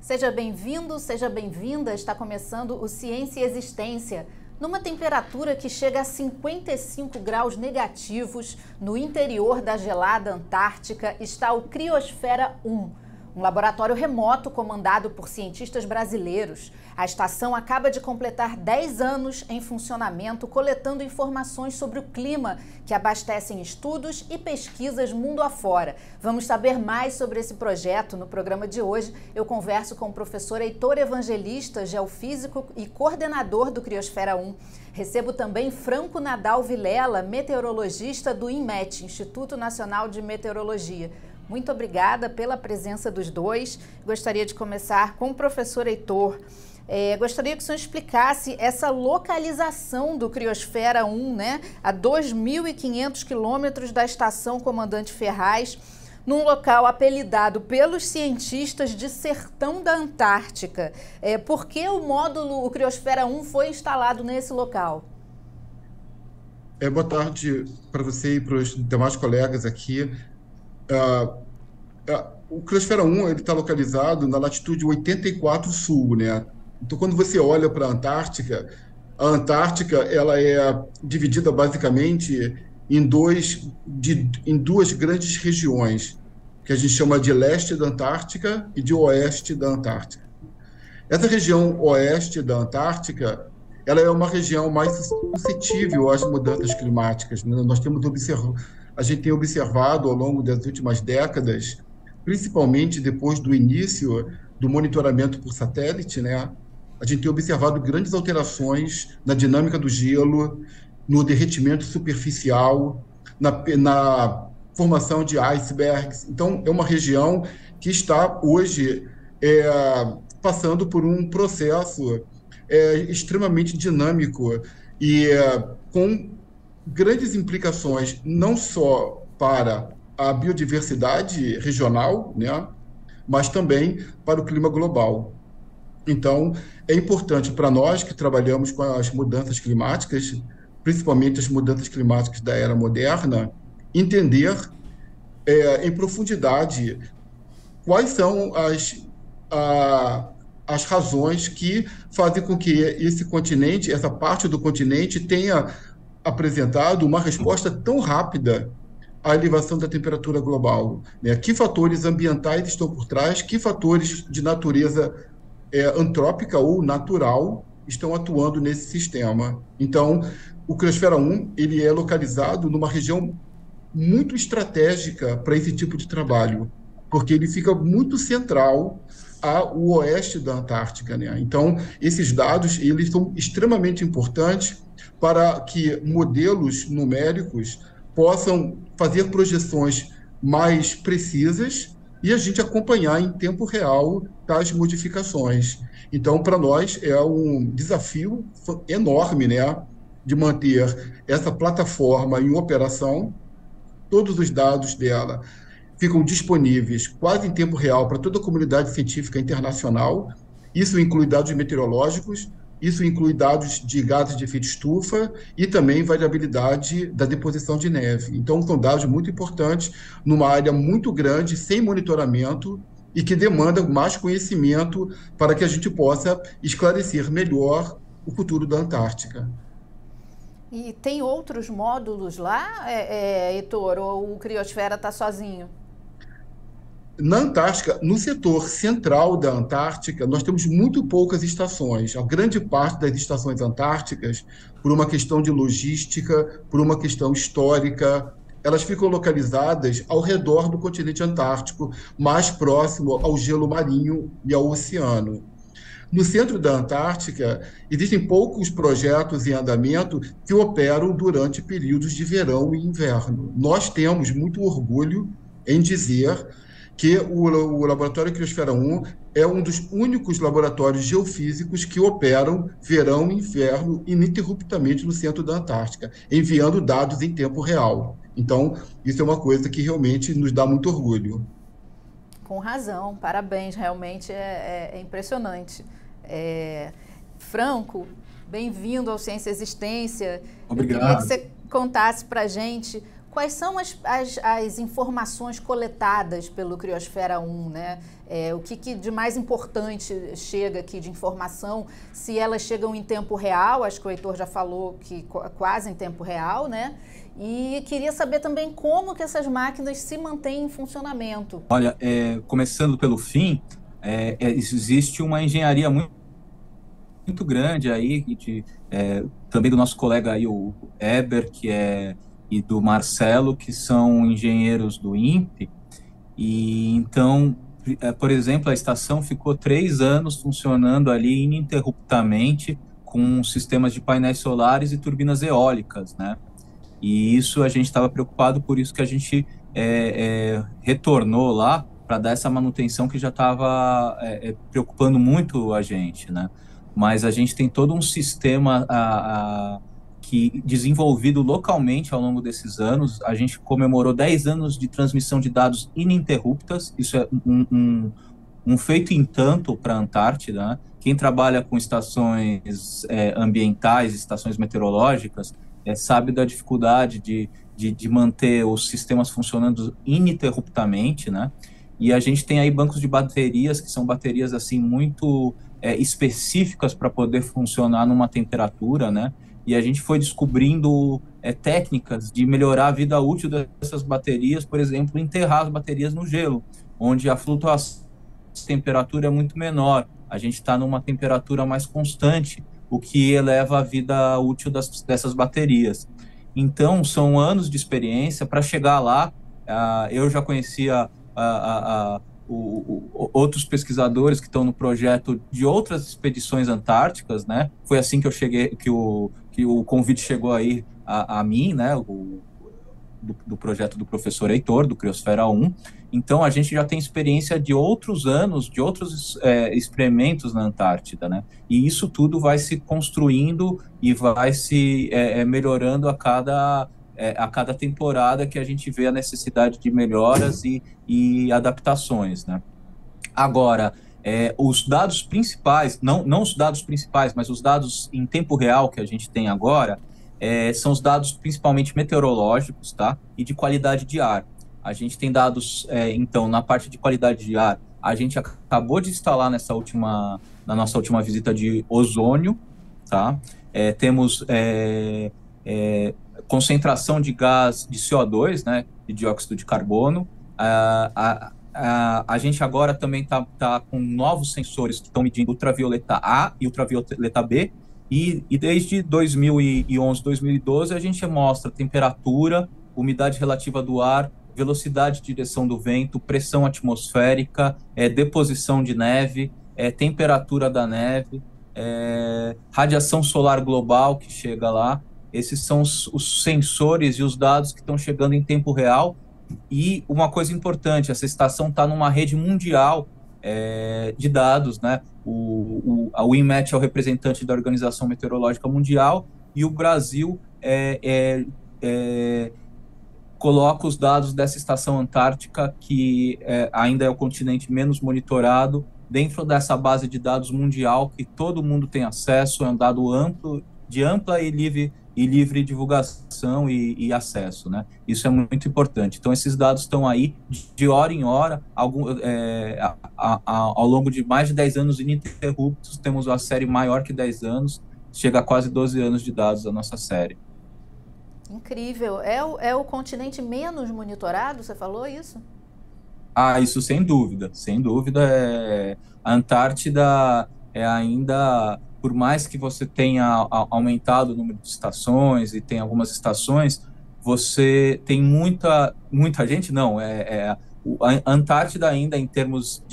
Seja bem-vindo, seja bem-vinda. Está começando o Ciência e Existência. Numa temperatura que chega a 55 graus negativos, no interior da gelada Antártica está o Criosfera 1, um laboratório remoto comandado por cientistas brasileiros. A estação acaba de completar 10 anos em funcionamento, coletando informações sobre o clima que abastecem estudos e pesquisas mundo afora. Vamos saber mais sobre esse projeto. No programa de hoje, eu converso com o professor Heitor Evangelista, geofísico e coordenador do Criosfera 1. Recebo também Franco Nadal Vilela, meteorologista do INMET, Instituto Nacional de Meteorologia. Muito obrigada pela presença dos dois. Gostaria de começar com o professor Heitor. Gostaria que o senhor explicasse essa localização do Criosfera 1, né, a 2.500 quilômetros da estação Comandante Ferraz, num local apelidado pelos cientistas de Sertão da Antártica. Por que o Criosfera 1 foi instalado nesse local? Boa tarde para você e para os demais colegas aqui. O Criosfera 1 está localizado na latitude 84 sul, né? Então, quando você olha para a Antártica ela é dividida basicamente em duas grandes regiões, que a gente chama de leste da Antártica e de oeste da Antártica. Essa região oeste da Antártica, ela é uma região mais suscetível às mudanças climáticas, né? A gente tem observado ao longo das últimas décadas, principalmente depois do início do monitoramento por satélite, né? A gente tem observado grandes alterações na dinâmica do gelo, no derretimento superficial, na formação de icebergs. Então, é uma região que está hoje passando por um processo extremamente dinâmico e com grandes implicações não só para a biodiversidade regional, né, mas também para o clima global. Então, é importante para nós que trabalhamos com as mudanças climáticas, principalmente as mudanças climáticas da era moderna, entender em profundidade quais são as razões que fazem com que esse continente, essa parte do continente, tenha apresentado uma resposta tão rápida à elevação da temperatura global, né? Que fatores ambientais estão por trás, que fatores de natureza antrópica ou natural estão atuando nesse sistema. Então, o Criosfera 1 ele é localizado numa região muito estratégica para esse tipo de trabalho, porque ele fica muito central ao oeste da Antártica, né? Então, esses dados eles são extremamente importantes para que modelos numéricos possam fazer projeções mais precisas e a gente acompanhar em tempo real tais modificações. Então, para nós, é um desafio enorme, né, de manter essa plataforma em operação. Todos os dados dela ficam disponíveis quase em tempo real para toda a comunidade científica internacional. Isso inclui dados meteorológicos, isso inclui dados de gases de efeito estufa e também variabilidade da deposição de neve. Então, são dados muito importantes numa área muito grande, sem monitoramento, e que demanda mais conhecimento para que a gente possa esclarecer melhor o futuro da Antártica. E tem outros módulos lá, Heitor, ou o Criosfera está sozinho? Na Antártica, no setor central da Antártica, nós temos muito poucas estações. A grande parte das estações antárticas, por uma questão de logística, por uma questão histórica, elas ficam localizadas ao redor do continente antártico, mais próximo ao gelo marinho e ao oceano. No centro da Antártica, existem poucos projetos em andamento que operam durante períodos de verão e inverno. Nós temos muito orgulho em dizer que o Laboratório Criosfera 1 é um dos únicos laboratórios geofísicos que operam verão e inverno ininterruptamente no centro da Antártica, enviando dados em tempo real. Então, isso é uma coisa que realmente nos dá muito orgulho. Com razão, parabéns, realmente é impressionante. Franco, bem-vindo ao Ciência e Existência. Obrigado. Eu queria que você contasse para a gente Quais são as informações coletadas pelo Criosfera 1, né? O que de mais importante chega aqui de informação, se elas chegam em tempo real, acho que o Heitor já falou que quase em tempo real, né? E queria saber também como que essas máquinas se mantêm em funcionamento. Olha, começando pelo fim, existe uma engenharia muito grande aí, também do nosso colega aí, o Eber, e do Marcelo, que são engenheiros do INPE, e então, por exemplo, a estação ficou 3 anos funcionando ali ininterruptamente com sistemas de painéis solares e turbinas eólicas, né? E isso a gente estava preocupado, por isso que a gente retornou lá para dar essa manutenção que já estava preocupando muito a gente, né? Mas a gente tem todo um sistema que desenvolvido localmente ao longo desses anos. A gente comemorou 10 anos de transmissão de dados ininterruptas. Isso é um feito em tanto para a Antártida, né? Quem trabalha com estações ambientais, estações meteorológicas, sabe da dificuldade de manter os sistemas funcionando ininterruptamente, né? E a gente tem aí bancos de baterias, que são baterias assim muito específicas para poder funcionar numa temperatura, né? E a gente foi descobrindo técnicas de melhorar a vida útil dessas baterias, por exemplo, enterrar as baterias no gelo, onde a flutuação de temperatura é muito menor. A gente está numa temperatura mais constante, o que eleva a vida útil dessas baterias. Então, são anos de experiência para chegar lá. Eu já conhecia outros pesquisadores que estão no projeto de outras expedições antárticas, né? Foi assim que eu cheguei, que o convite chegou aí a mim, né? Do projeto do professor Heitor, do Criosfera 1. Então, a gente já tem experiência de outros anos, de outros experimentos na Antártida, né? E isso tudo vai se construindo e vai se melhorando a cada temporada, que a gente vê a necessidade de melhoras e adaptações, né? Agora, os dados principais, não os dados principais, mas os dados em tempo real que a gente tem agora, são os dados principalmente meteorológicos, tá? E de qualidade de ar. A gente tem dados, então, na parte de qualidade de ar, a gente acabou de instalar na nossa última visita de ozônio, tá? Temos concentração de gás de CO2, né? De dióxido de carbono. A gente agora também tá com novos sensores que estão medindo ultravioleta A e ultravioleta B, e desde 2011, 2012, a gente mostra temperatura, umidade relativa do ar, velocidade de direção do vento, pressão atmosférica, deposição de neve, temperatura da neve, radiação solar global que chega lá. Esses são os sensores e os dados que estão chegando em tempo real. E uma coisa importante, essa estação está numa rede mundial de dados, né? A WinMet é o representante da Organização Meteorológica Mundial, e o Brasil coloca os dados dessa estação antártica, que ainda é o continente menos monitorado, dentro dessa base de dados mundial, que todo mundo tem acesso. É um dado amplo, de ampla e livre divulgação e acesso, né? Isso é muito importante. Então, esses dados estão aí de hora em hora, ao longo de mais de 10 anos ininterruptos. Temos uma série maior que 10 anos, chega a quase 12 anos de dados a nossa série. Incrível. É o continente menos monitorado, você falou isso? Isso sem dúvida, sem dúvida. A Antártida ainda, por mais que você tenha aumentado o número de estações e tem algumas estações, você tem muita gente, não, a Antártida ainda, em termos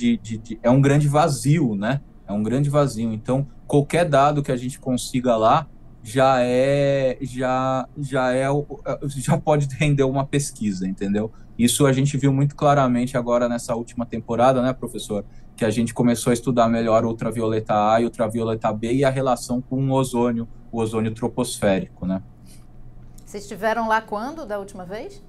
é um grande vazio, né? É um grande vazio. Então, qualquer dado que a gente consiga lá já pode render uma pesquisa, entendeu? Isso a gente viu muito claramente agora nessa última temporada, né, professor? Que a gente começou a estudar melhor o ultravioleta A e o ultravioleta B e a relação com o ozônio troposférico, né? Vocês estiveram lá quando, da última vez?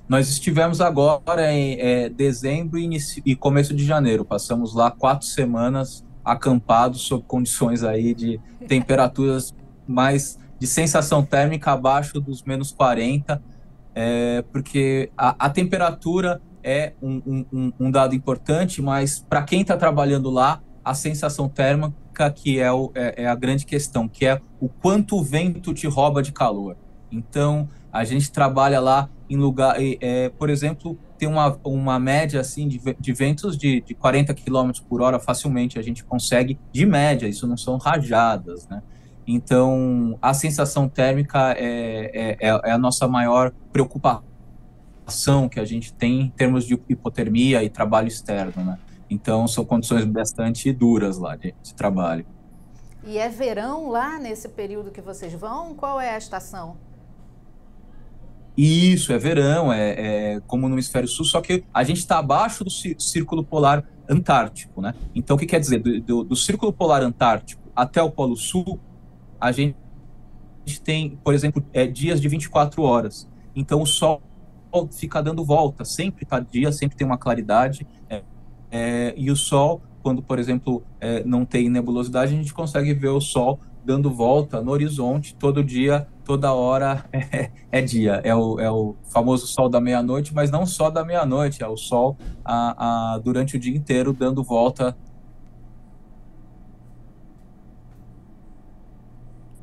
Nós estivemos agora em dezembro e começo de janeiro. Passamos lá 4 semanas acampados sob condições aí de temperaturas mais de sensação térmica abaixo dos -40. porque a temperatura é um dado importante, mas para quem está trabalhando lá, a sensação térmica que é a grande questão, que é o quanto o vento te rouba de calor. Então, a gente trabalha lá em lugar, por exemplo, tem uma média assim de ventos de 40 km por hora facilmente, a gente consegue, de média, isso não são rajadas, né? Então, a sensação térmica é a nossa maior preocupação que a gente tem em termos de hipotermia e trabalho externo, né? Então, são condições bastante duras lá de trabalho. E é verão lá nesse período que vocês vão? Qual é a estação? Isso, é verão, como no hemisfério sul, só que a gente está abaixo do círculo polar antártico, né? Então, o que quer dizer? Do círculo polar antártico até o Polo Sul, a gente tem, por exemplo, dias de 24 horas. Então, o Sol fica dando volta, sempre está dia, sempre tem uma claridade, e o Sol, quando, por exemplo, não tem nebulosidade, a gente consegue ver o Sol dando volta no horizonte, todo dia, toda hora é dia. É o famoso sol da meia-noite, mas não só da meia-noite, é o sol durante o dia inteiro dando volta.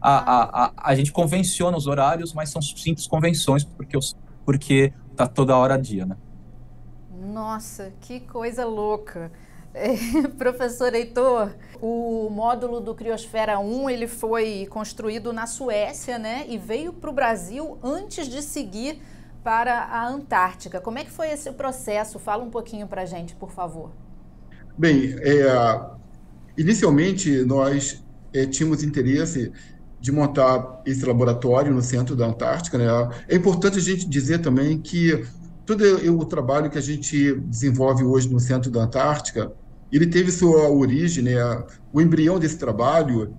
A gente convenciona os horários, mas são simples convenções, porque tá toda hora dia, né? Nossa, que coisa louca! Professor Heitor, o módulo do Criosfera 1 ele foi construído na Suécia, né? E veio para o Brasil antes de seguir para a Antártica. Como é que foi esse processo? Fala um pouquinho para a gente, por favor. Bem, inicialmente nós tínhamos interesse de montar esse laboratório no centro da Antártica, né? É importante a gente dizer também que todo o trabalho que a gente desenvolve hoje no centro da Antártica, ele teve sua origem, né? O embrião desse trabalho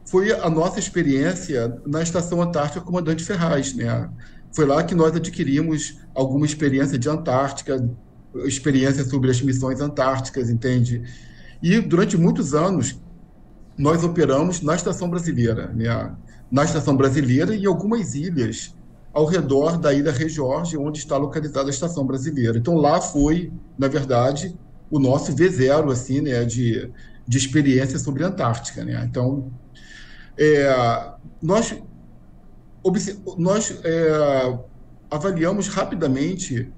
foi a nossa experiência na Estação Antártica Comandante Ferraz, né? Foi lá que nós adquirimos alguma experiência de Antártica, experiência sobre as missões antárticas, entende? E durante muitos anos nós operamos na Estação Brasileira, né? Na Estação Brasileira e em algumas ilhas ao redor da Ilha Rei Jorge, onde está localizada a Estação Brasileira. Então, lá foi, na verdade, o nosso V0, assim, né, de experiência sobre a Antártica, né? Então, nós avaliamos rapidamente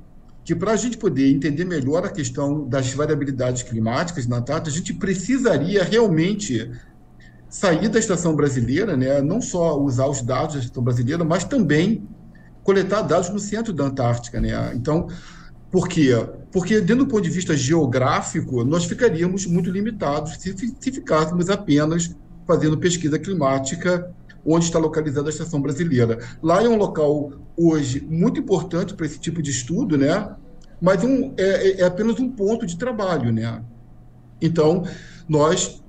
que, para a gente poder entender melhor a questão das variabilidades climáticas na Antártica, a gente precisaria realmente sair da Estação Brasileira, né? Não só usar os dados da Estação Brasileira, mas também coletar dados no centro da Antártica, né? Então, por quê? Porque, dentro do ponto de vista geográfico, nós ficaríamos muito limitados se ficássemos apenas fazendo pesquisa climática onde está localizada a Estação Brasileira. Lá é um local, hoje, muito importante para esse tipo de estudo, né? Mas é apenas um ponto de trabalho, né? Então, nós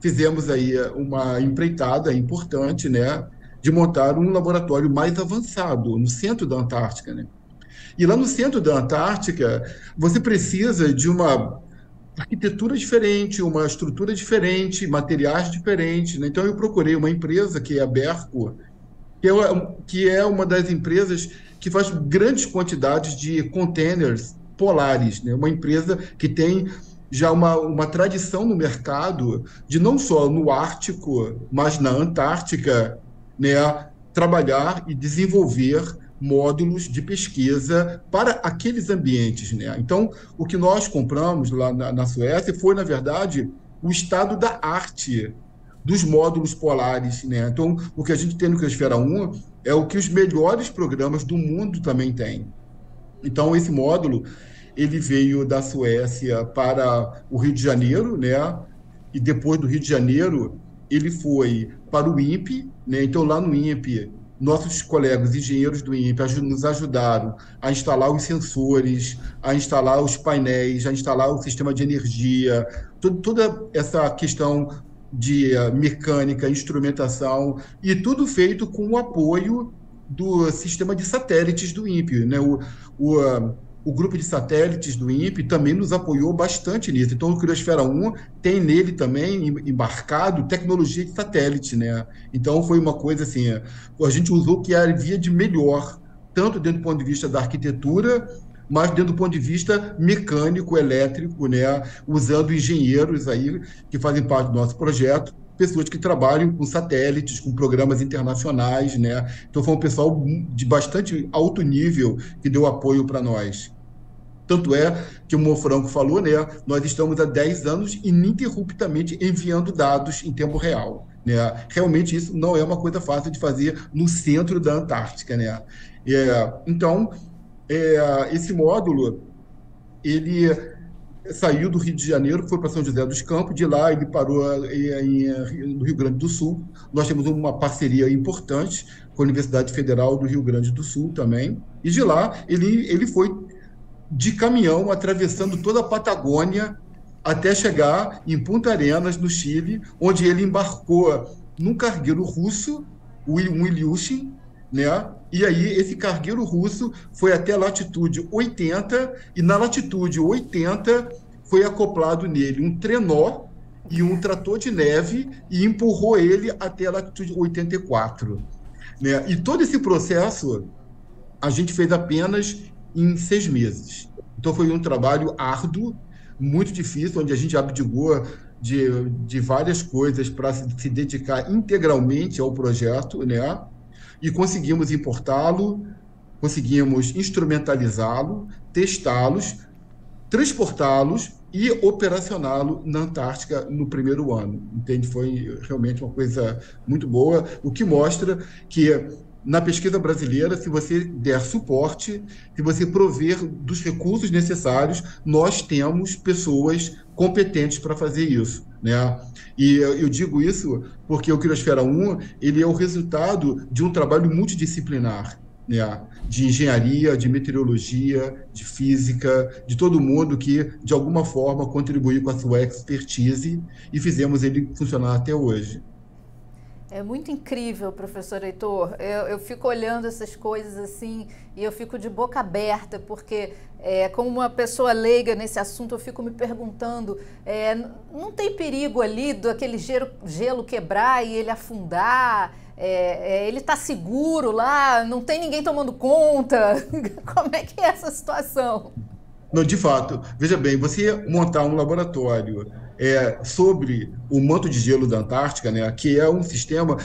fizemos aí uma empreitada importante, né, de montar um laboratório mais avançado no centro da Antártica, né? E lá no centro da Antártica, você precisa de uma arquitetura diferente, uma estrutura diferente, materiais diferentes, né? Então, eu procurei uma empresa, que é a Berco, que é uma das empresas que faz grandes quantidades de containers polares, né? Uma empresa que tem já uma tradição no mercado de não só no Ártico, mas na Antártica, né, trabalhar e desenvolver módulos de pesquisa para aqueles ambientes, né? Então, o que nós compramos lá na Suécia foi, na verdade, o estado da arte dos módulos polares, né? Então, o que a gente tem no Criosfera 1 é o que os melhores programas do mundo também têm. Então, esse módulo ele veio da Suécia para o Rio de Janeiro, né? E depois do Rio de Janeiro, ele foi para o INPE, né? Então, lá no INPE, nossos colegas engenheiros do INPE nos ajudaram a instalar os sensores, a instalar os painéis, a instalar o sistema de energia, toda essa questão de mecânica, instrumentação, e tudo feito com o apoio do sistema de satélites do INPE, né? o grupo de satélites do INPE também nos apoiou bastante nisso. Então, o Criosfera 1 tem nele também embarcado tecnologia de satélite, né? Então, foi uma coisa assim, a gente usou o que havia de melhor, tanto dentro do ponto de vista da arquitetura, mas dentro do ponto de vista mecânico, elétrico, né? Usando engenheiros aí que fazem parte do nosso projeto, pessoas que trabalham com satélites, com programas internacionais, né? Então foi um pessoal de bastante alto nível que deu apoio para nós. Tanto é que o Mofranco falou, né? Nós estamos há 10 anos ininterruptamente enviando dados em tempo real, né? Realmente isso não é uma coisa fácil de fazer no centro da Antártica, né? Então, esse módulo, ele saiu do Rio de Janeiro, foi para São José dos Campos, de lá ele parou no Rio Grande do Sul. Nós temos uma parceria importante com a Universidade Federal do Rio Grande do Sul também, e de lá ele foi de caminhão, atravessando toda a Patagônia, até chegar em Punta Arenas, no Chile, onde ele embarcou num cargueiro russo, um Ilyushin, né? E aí esse cargueiro russo foi até a latitude 80, e na latitude 80 foi acoplado nele um trenó e um trator de neve e empurrou ele até a latitude 84. Né? E todo esse processo a gente fez apenas em 6 meses. Então foi um trabalho árduo, muito difícil, onde a gente abdicou de várias coisas para se dedicar integralmente ao projeto, né? E conseguimos importá-lo, conseguimos instrumentalizá-lo, testá-los, transportá-los e operacioná-lo na Antártica no primeiro ano. Entende? Foi realmente uma coisa muito boa, o que mostra que na pesquisa brasileira, se você der suporte, se você prover dos recursos necessários, nós temos pessoas competentes para fazer isso, né? E eu digo isso porque o Criosfera 1 ele é o resultado de um trabalho multidisciplinar, né? De engenharia, de meteorologia, de física, de todo mundo que, de alguma forma, contribuiu com a sua expertise e fizemos ele funcionar até hoje. É muito incrível, professor Heitor. Eu fico olhando essas coisas assim e eu fico de boca aberta, porque como uma pessoa leiga nesse assunto, eu fico me perguntando, não tem perigo ali daquele gelo quebrar e ele afundar? Ele está seguro lá? Não tem ninguém tomando conta? Como é que é essa situação? Não, de fato. Veja bem, você montar um laboratório sobre o manto de gelo da Antártica, né, que é um sistema...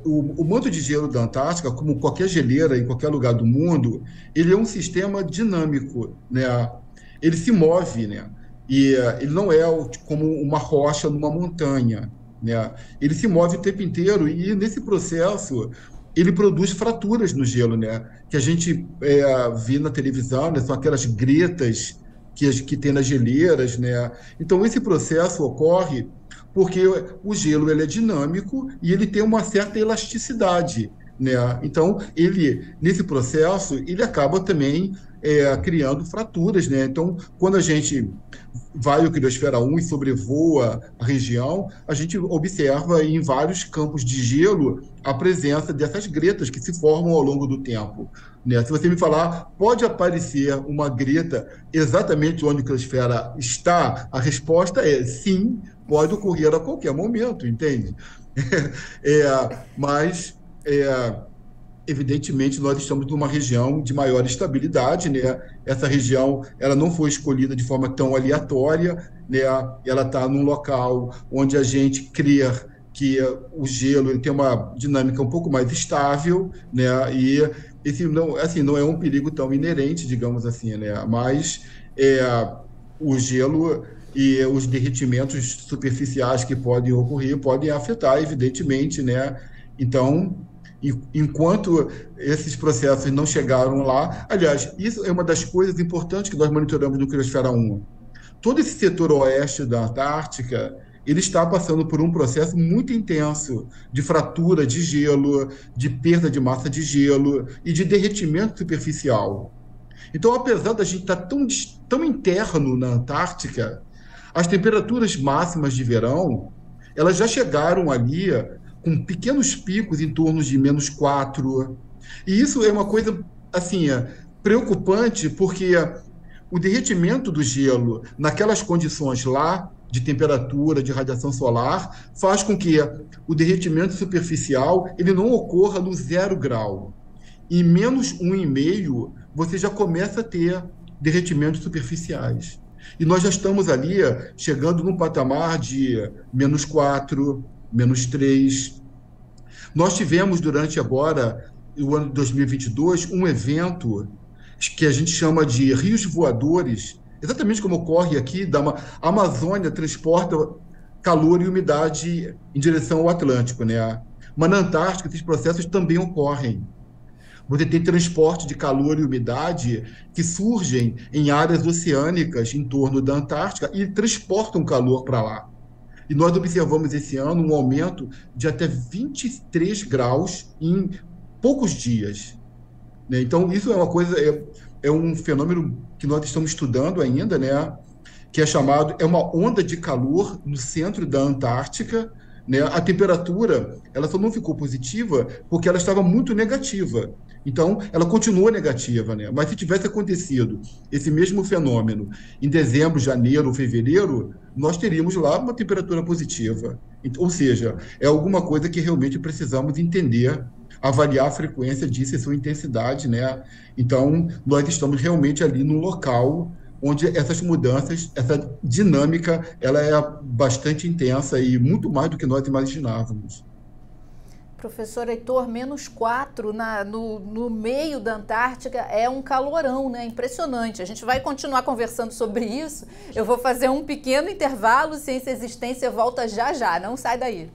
o manto de gelo da Antártica, como qualquer geleira em qualquer lugar do mundo, ele é um sistema dinâmico, né? Ele se move, né? E ele não é como uma rocha numa montanha, né? Ele se move o tempo inteiro e, nesse processo, ele produz fraturas no gelo, né? Que a gente vê na televisão, né? São aquelas gretas que tem nas geleiras, né? Então, esse processo ocorre porque o gelo ele é dinâmico e ele tem uma certa elasticidade, né? Então, nesse processo, ele acaba também criando fraturas, né? Então, quando a gente vai ao Criosfera 1 e sobrevoa a região, a gente observa em vários campos de gelo a presença dessas gretas que se formam ao longo do tempo, né? Se você me falar, pode aparecer uma greta exatamente onde o Criosfera está? A resposta é sim, pode ocorrer a qualquer momento, entende? Mas evidentemente, nós estamos numa região de maior estabilidade, né? Essa região ela não foi escolhida de forma tão aleatória, né? Ela está num local onde a gente crê que o gelo ele tem uma dinâmica um pouco mais estável, né? E esse não é um perigo tão inerente, digamos assim, né? Mas o gelo e os derretimentos superficiais que podem ocorrer podem afetar, evidentemente, né? Então, enquanto esses processos não chegaram lá... Aliás, isso é uma das coisas importantes que nós monitoramos no Criosfera 1. Todo esse setor oeste da Antártica, ele está passando por um processo muito intenso de fratura de gelo, de perda de massa de gelo e de derretimento superficial. Então, apesar da gente estar tão interno na Antártica, as temperaturas máximas de verão, elas já chegaram ali com pequenos picos em torno de -4. E isso é uma coisa, assim, preocupante porque o derretimento do gelo naquelas condições lá de temperatura, de radiação solar, faz com que o derretimento superficial ele não ocorra no 0 grau. Em menos 1,5, você já começa a ter derretimentos superficiais. E nós já estamos ali chegando num patamar de -4, -3. Nós tivemos durante agora, o ano de 2022, um evento que a gente chama de rios voadores, exatamente como ocorre aqui, a Amazônia transporta calor e umidade em direção ao Atlântico, né? Mas na Antártica esses processos também ocorrem. Você tem transporte de calor e umidade que surgem em áreas oceânicas em torno da Antártica e transportam calor para lá. E nós observamos esse ano um aumento de até 23 graus em poucos dias, né? Então, isso é uma coisa, é um fenômeno que nós estamos estudando ainda, né? Que é chamado, é uma onda de calor no centro da Antártica, né? A temperatura, ela só não ficou positiva porque ela estava muito negativa. Então, ela continua negativa, né? Mas se tivesse acontecido esse mesmo fenômeno em dezembro, janeiro ou fevereiro, nós teríamos lá uma temperatura positiva. Ou seja, é alguma coisa que realmente precisamos entender, avaliar a frequência disso e sua intensidade, né? Então, nós estamos realmente ali no local onde essas mudanças, essa dinâmica, ela é bastante intensa e muito mais do que nós imaginávamos. Professor Heitor, -4 no meio da Antártica é um calorão, né? Impressionante. A gente vai continuar conversando sobre isso. Eu vou fazer um pequeno intervalo. Ciência e Existência volta já já. Não sai daí.